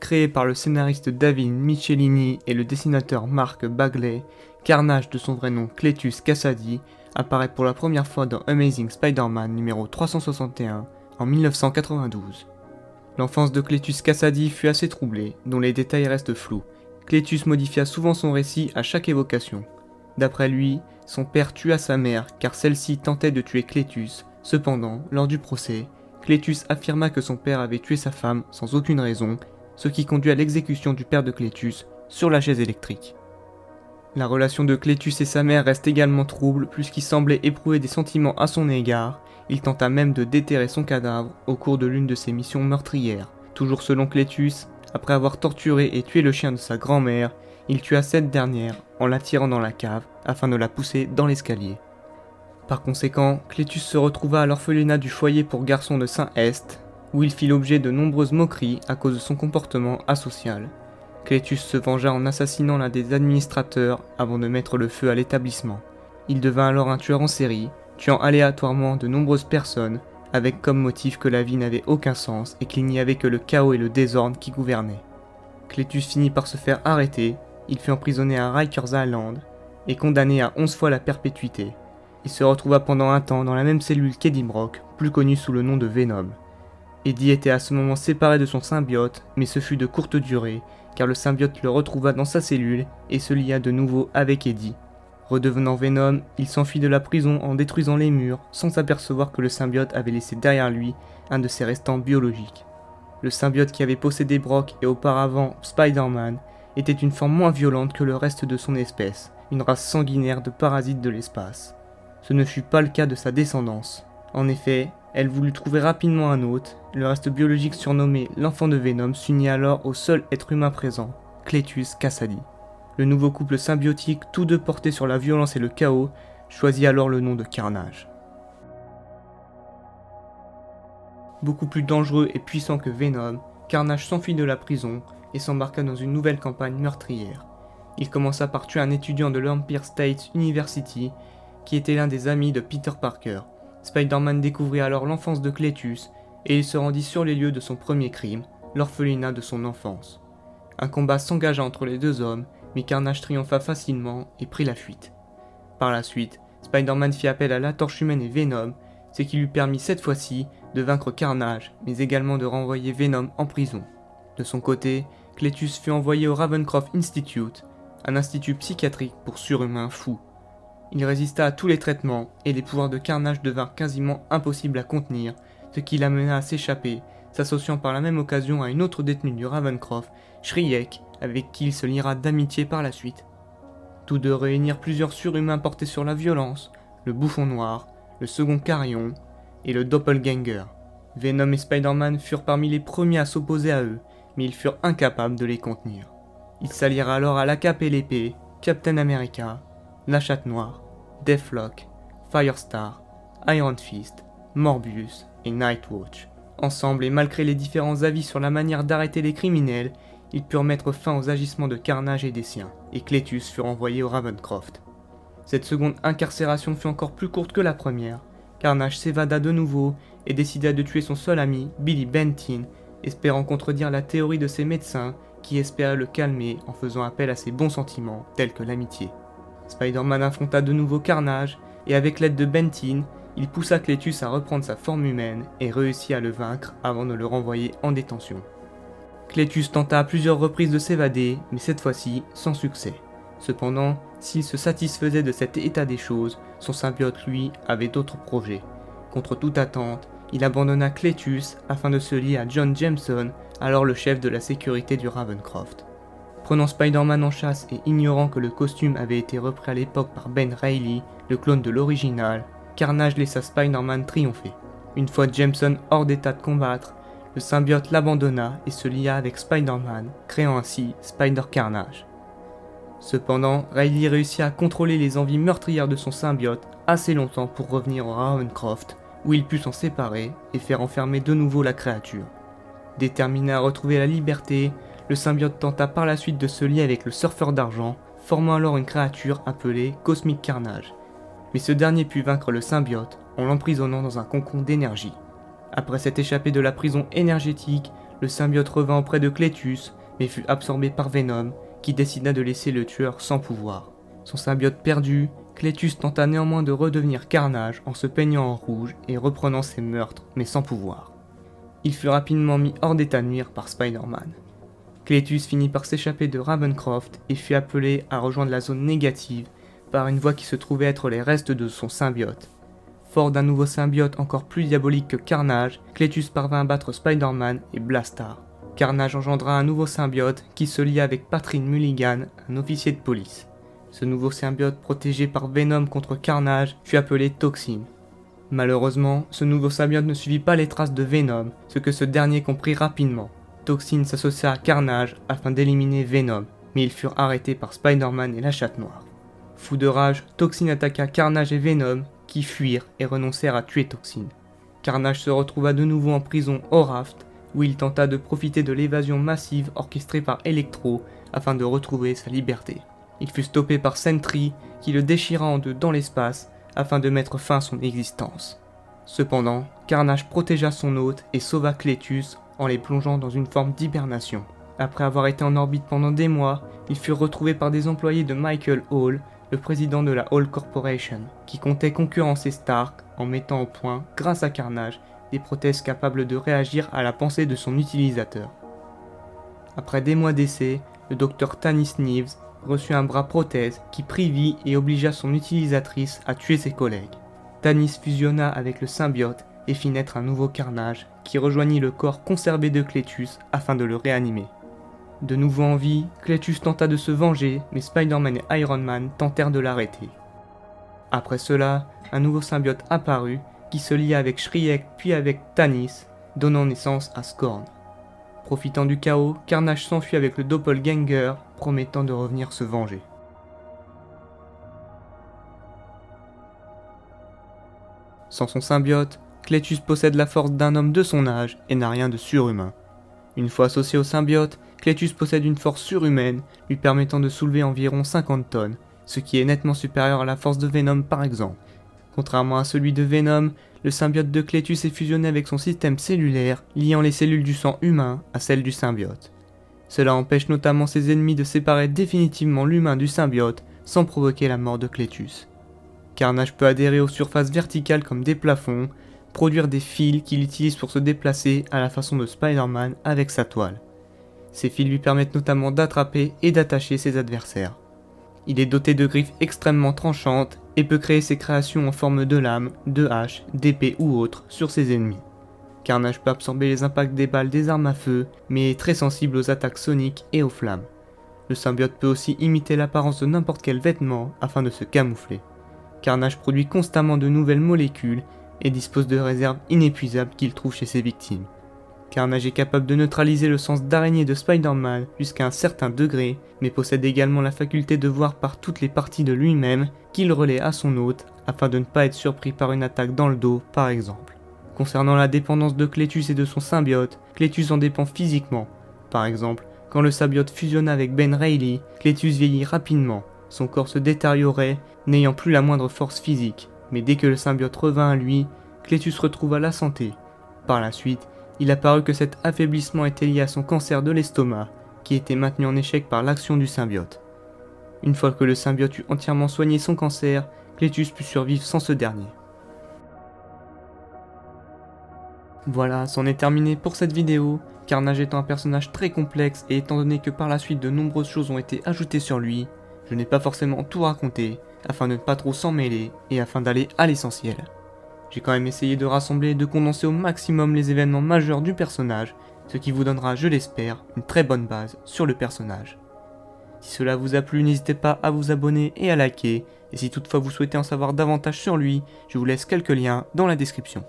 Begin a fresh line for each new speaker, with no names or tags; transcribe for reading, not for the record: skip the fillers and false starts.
créé par le scénariste David Michelinie et le dessinateur Mark Bagley, Carnage de son vrai nom Cletus Kasady apparaît pour la première fois dans Amazing Spider-Man numéro 361 en 1992. L'enfance de Cletus Kasady fut assez troublée, dont les détails restent flous. Cletus modifia souvent son récit à chaque évocation. D'après lui, son père tua sa mère car celle-ci tentait de tuer Cletus. Cependant, lors du procès, Cletus affirma que son père avait tué sa femme sans aucune raison, ce qui conduit à l'exécution du père de Cletus sur la chaise électrique. La relation de Cletus et sa mère reste également trouble puisqu'il semblait éprouver des sentiments à son égard. Il tenta même de déterrer son cadavre au cours de l'une de ses missions meurtrières. Toujours selon Cletus, après avoir torturé et tué le chien de sa grand-mère, il tua cette dernière en la tirant dans la cave afin de la pousser dans l'escalier. Par conséquent, Cletus se retrouva à l'orphelinat du foyer pour garçons de Saint-Est, où il fit l'objet de nombreuses moqueries à cause de son comportement asocial. Cletus se vengea en assassinant l'un des administrateurs avant de mettre le feu à l'établissement. Il devint alors un tueur en série, tuant aléatoirement de nombreuses personnes, avec comme motif que la vie n'avait aucun sens et qu'il n'y avait que le chaos et le désordre qui gouvernaient. Cletus finit par se faire arrêter, il fut emprisonné à Rikers Island et condamné à 11 fois la perpétuité. Il se retrouva pendant un temps dans la même cellule qu'Eddie Brock, plus connu sous le nom de Venom. Eddie était à ce moment séparé de son symbiote, mais ce fut de courte durée, car le symbiote le retrouva dans sa cellule et se lia de nouveau avec Eddie. Redevenant Venom, il s'enfuit de la prison en détruisant les murs, sans s'apercevoir que le symbiote avait laissé derrière lui un de ses restants biologiques. Le symbiote qui avait possédé Brock et auparavant Spider-Man était une forme moins violente que le reste de son espèce, une race sanguinaire de parasites de l'espace. Ce ne fut pas le cas de sa descendance. En effet, elle voulut trouver rapidement un hôte, le reste biologique surnommé l'enfant de Venom s'unit alors au seul être humain présent, Cletus Kasady. Le nouveau couple symbiotique, tous deux portés sur la violence et le chaos, choisit alors le nom de Carnage. Beaucoup plus dangereux et puissant que Venom, Carnage s'enfuit de la prison et s'embarqua dans une nouvelle campagne meurtrière. Il commença par tuer un étudiant de l'Empire State University qui était l'un des amis de Peter Parker. Spider-Man découvrit alors l'enfance de Cletus et il se rendit sur les lieux de son premier crime, l'orphelinat de son enfance. Un combat s'engagea entre les deux hommes, mais Carnage triompha facilement et prit la fuite. Par la suite, Spider-Man fit appel à la Torche Humaine et Venom, ce qui lui permit cette fois-ci de vaincre Carnage, mais également de renvoyer Venom en prison. De son côté, Cletus fut envoyé au Ravencroft Institute, un institut psychiatrique pour surhumains fous. Il résista à tous les traitements et les pouvoirs de Carnage devinrent quasiment impossibles à contenir, ce qui l'amena à s'échapper, s'associant par la même occasion à une autre détenue du Ravencroft, Shriek, avec qui il se liera d'amitié par la suite. Tous deux réunirent plusieurs surhumains portés sur la violence, le Bouffon Noir, le Second Carillon et le Doppelganger. Venom et Spider-Man furent parmi les premiers à s'opposer à eux, mais ils furent incapables de les contenir. Ils s'allièrent alors à la Cape et l'Épée, Captain America, la Chatte Noire, Deathlock, Firestar, Iron Fist, Morbius et Nightwatch. Ensemble et malgré les différents avis sur la manière d'arrêter les criminels, ils purent mettre fin aux agissements de Carnage et des siens, et Cletus fut renvoyé au Ravencroft. Cette seconde incarcération fut encore plus courte que la première. Carnage s'évada de nouveau et décida de tuer son seul ami, Billy Bentin, espérant contredire la théorie de ses médecins qui espéraient le calmer en faisant appel à ses bons sentiments tels que l'amitié. Spider-Man affronta de nouveau Carnage et avec l'aide de Bentin, il poussa Cletus à reprendre sa forme humaine et réussit à le vaincre avant de le renvoyer en détention. Cletus tenta à plusieurs reprises de s'évader, mais cette fois-ci sans succès. Cependant, s'il se satisfaisait de cet état des choses, son symbiote lui avait d'autres projets. Contre toute attente, il abandonna Cletus afin de se lier à John Jameson, alors le chef de la sécurité du Ravencroft. Prenant Spider-Man en chasse et ignorant que le costume avait été repris à l'époque par Ben Reilly, le clone de l'original, Carnage laissa Spider-Man triompher. Une fois Jameson hors d'état de combattre, le symbiote l'abandonna et se lia avec Spider-Man, créant ainsi Spider-Carnage. Cependant, Reilly réussit à contrôler les envies meurtrières de son symbiote assez longtemps pour revenir au Ravencroft, où il put s'en séparer et faire enfermer de nouveau la créature. Déterminé à retrouver la liberté, le symbiote tenta par la suite de se lier avec le surfeur d'argent, formant alors une créature appelée Cosmic Carnage. Mais ce dernier put vaincre le symbiote en l'emprisonnant dans un cocon d'énergie. Après s'être échappé de la prison énergétique, le symbiote revint auprès de Cletus, mais fut absorbé par Venom, qui décida de laisser le tueur sans pouvoir. Son symbiote perdu, Cletus tenta néanmoins de redevenir Carnage en se peignant en rouge et reprenant ses meurtres, mais sans pouvoir. Il fut rapidement mis hors d'état de nuire par Spider-Man. Cletus finit par s'échapper de Ravencroft et fut appelé à rejoindre la zone négative par une voix qui se trouvait être les restes de son symbiote. Fort d'un nouveau symbiote encore plus diabolique que Carnage, Cletus parvint à battre Spider-Man et Blastar. Carnage engendra un nouveau symbiote qui se lia avec Patrick Mulligan, un officier de police. Ce nouveau symbiote protégé par Venom contre Carnage fut appelé Toxin. Malheureusement, ce nouveau symbiote ne suivit pas les traces de Venom, ce que ce dernier comprit rapidement. Toxin s'associa à Carnage afin d'éliminer Venom, mais ils furent arrêtés par Spider-Man et la Chatte Noire. Fou de rage, Toxin attaqua Carnage et Venom, qui fuirent et renoncèrent à tuer Toxin. Carnage se retrouva de nouveau en prison au Raft, où il tenta de profiter de l'évasion massive orchestrée par Electro afin de retrouver sa liberté. Il fut stoppé par Sentry, qui le déchira en deux dans l'espace afin de mettre fin à son existence. Cependant, Carnage protégea son hôte et sauva Cletus en les plongeant dans une forme d'hibernation. Après avoir été en orbite pendant des mois, ils furent retrouvés par des employés de Michael Hall, le président de la Hall Corporation, qui comptait concurrencer Stark en mettant au point, grâce à Carnage, des prothèses capables de réagir à la pensée de son utilisateur. Après des mois d'essai, le docteur Tanis Neves reçut un bras prothèse qui prit vie et obligea son utilisatrice à tuer ses collègues. Tanis fusionna avec le symbiote et fit naître un nouveau Carnage qui rejoignit le corps conservé de Cletus afin de le réanimer. De nouveau en vie, Cletus tenta de se venger, mais Spider-Man et Iron Man tentèrent de l'arrêter. Après cela, un nouveau symbiote apparut qui se lia avec Shriek puis avec Tanis, donnant naissance à Scorn. Profitant du chaos, Carnage s'enfuit avec le Doppelganger, promettant de revenir se venger. Sans son symbiote, Cletus possède la force d'un homme de son âge et n'a rien de surhumain. Une fois associé au symbiote, Cletus possède une force surhumaine, lui permettant de soulever environ 50 tonnes, ce qui est nettement supérieur à la force de Venom par exemple. Contrairement à celui de Venom, le symbiote de Cletus est fusionné avec son système cellulaire, liant les cellules du sang humain à celles du symbiote. Cela empêche notamment ses ennemis de séparer définitivement l'humain du symbiote sans provoquer la mort de Cletus. Carnage peut adhérer aux surfaces verticales comme des plafonds, produire des fils qu'il utilise pour se déplacer à la façon de Spider-Man avec sa toile. Ces fils lui permettent notamment d'attraper et d'attacher ses adversaires. Il est doté de griffes extrêmement tranchantes et peut créer ses créations en forme de lames, de haches, d'épées ou autres sur ses ennemis. Carnage peut absorber les impacts des balles des armes à feu, mais est très sensible aux attaques soniques et aux flammes. Le symbiote peut aussi imiter l'apparence de n'importe quel vêtement afin de se camoufler. Carnage produit constamment de nouvelles molécules et dispose de réserves inépuisables qu'il trouve chez ses victimes. Carnage est capable de neutraliser le sens d'araignée de Spider-Man jusqu'à un certain degré, mais possède également la faculté de voir par toutes les parties de lui-même qu'il relaie à son hôte afin de ne pas être surpris par une attaque dans le dos par exemple. Concernant la dépendance de Cletus et de son symbiote, Cletus en dépend physiquement. Par exemple, quand le symbiote fusionna avec Ben Reilly, Cletus vieillit rapidement, son corps se détériorait, n'ayant plus la moindre force physique, mais dès que le symbiote revint à lui, Cletus retrouva la santé. Par la suite, il apparut que cet affaiblissement était lié à son cancer de l'estomac, qui était maintenu en échec par l'action du symbiote. Une fois que le symbiote eut entièrement soigné son cancer, Cletus put survivre sans ce dernier. Voilà, c'en est terminé pour cette vidéo. Carnage étant un personnage très complexe et étant donné que par la suite de nombreuses choses ont été ajoutées sur lui, je n'ai pas forcément tout raconté, afin de ne pas trop s'en mêler et afin d'aller à l'essentiel. J'ai quand même essayé de rassembler et de condenser au maximum les événements majeurs du personnage, ce qui vous donnera, je l'espère, une très bonne base sur le personnage. Si cela vous a plu, n'hésitez pas à vous abonner et à liker, et si toutefois vous souhaitez en savoir davantage sur lui, je vous laisse quelques liens dans la description.